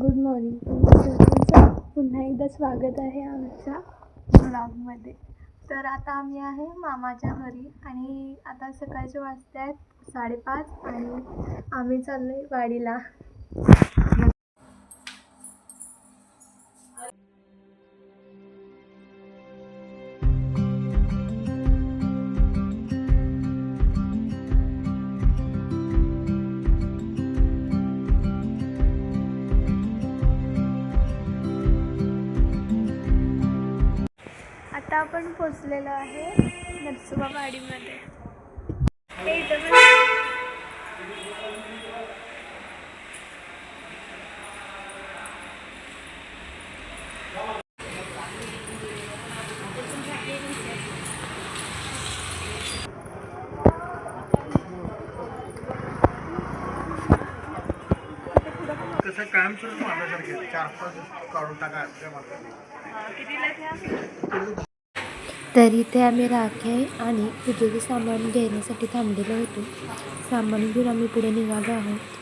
Good morning. तुमचं पुन्हा एकदा स्वागत आहे आमच्या ब्लॉगमध्ये. तर आता आम्ही आहे मामाच्या घरी आणि आता सकाळचे वाजते आहेत 5:30 आणि आम्ही चाललो आहे वाडीला. आता आपण पोचलेलो आहे नरसोबा वाडीमध्ये. हे इथं कसं कायम सुरू माझ्यासारखे 4-5 काढून टाका. तर इथे आम्ही राखे आणि पूजेचे सामान घेण्यासाठी थांबलेलो होतो. सामान घेऊन आम्ही पुढे निघालो आहोत.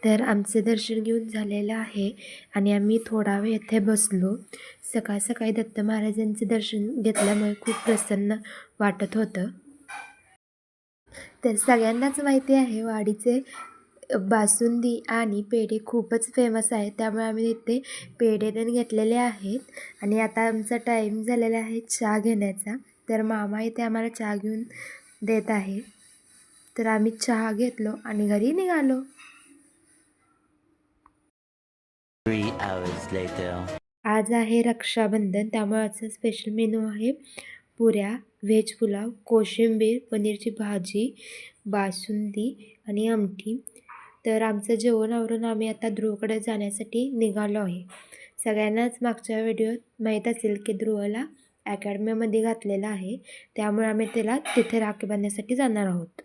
तर आमचे दर्शन घेऊन झालेलं आहे आणि आम्ही थोडा वेळ इथे बसलो. सकाळ सकाळी दत्त महाराजांचे दर्शन घेतल्यामुळे खूप प्रसन्न वाटत होतं. तर सगळ्यांनाच माहिती आहे वाडीचे बासुंदी आणि पेढे खूपच फेमस आहे, त्यामुळे आम्ही इथे पेढे पण घेतलेले आहेत. आणि आता आमचा टाईम झालेला आहे चहा घेण्याचा. तर मामा इथे आम्हाला चहा घेऊन देत आहे. तर आम्ही चहा घेतलो आणि घरी निघालो. 3 hours later. आज आहे रक्षाबंधन, त्यामुळे आजचा स्पेशल मेनू आहे पुऱ्या, व्हेज पुलाव, कोशिंबीर, पनीरची भाजी, बासुंदी आणि आमटी. तर आमचं जेवण आवरून आम्ही आता ध्रुवकडे जाण्यासाठी निघालो आहे. सगळ्यांनाच मागच्या व्हिडिओत माहीत असेल की ध्रुवला अकॅडमीमध्ये घातलेलं आहे, त्यामुळे आम्ही त्याला तिथे राखी बांधण्यासाठी जाणार आहोत.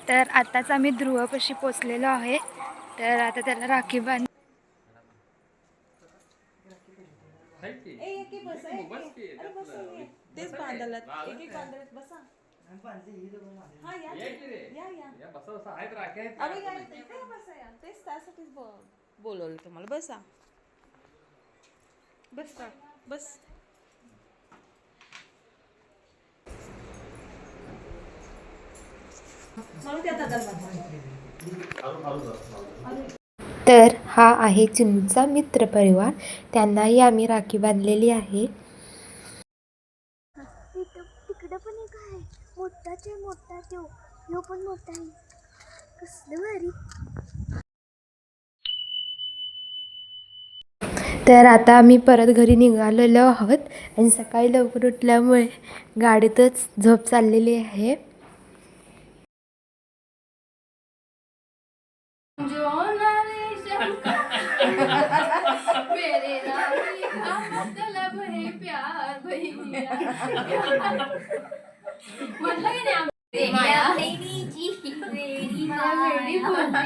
तर आताच आम्ही ध्रुवपाशी पोचलेलो आहे. तर आता त्याला राखी बांध. तेच बांधायला एक एक बांधायला बसा. तेच त्यासाठीच बोलवलं तुम्हाला. बसा बस बस. तर हा आहे चिन्नूचा मित्रपरिवार, त्यांनाही आम्ही राखी बांधलेली आहे. तिकडं पण एक आहे मोठाचे मोठा, तो पण मोठा आहे. कसलं भारी. तर आता आम्ही परत घरी निघालेलो आहोत आणि सकाळी लवकर उठल्यामुळे गाडीतच झोप चाललेली आहे. मेरे राही का मतलब है प्यार भैया. म्हटलं की नाही वेडी बोलते.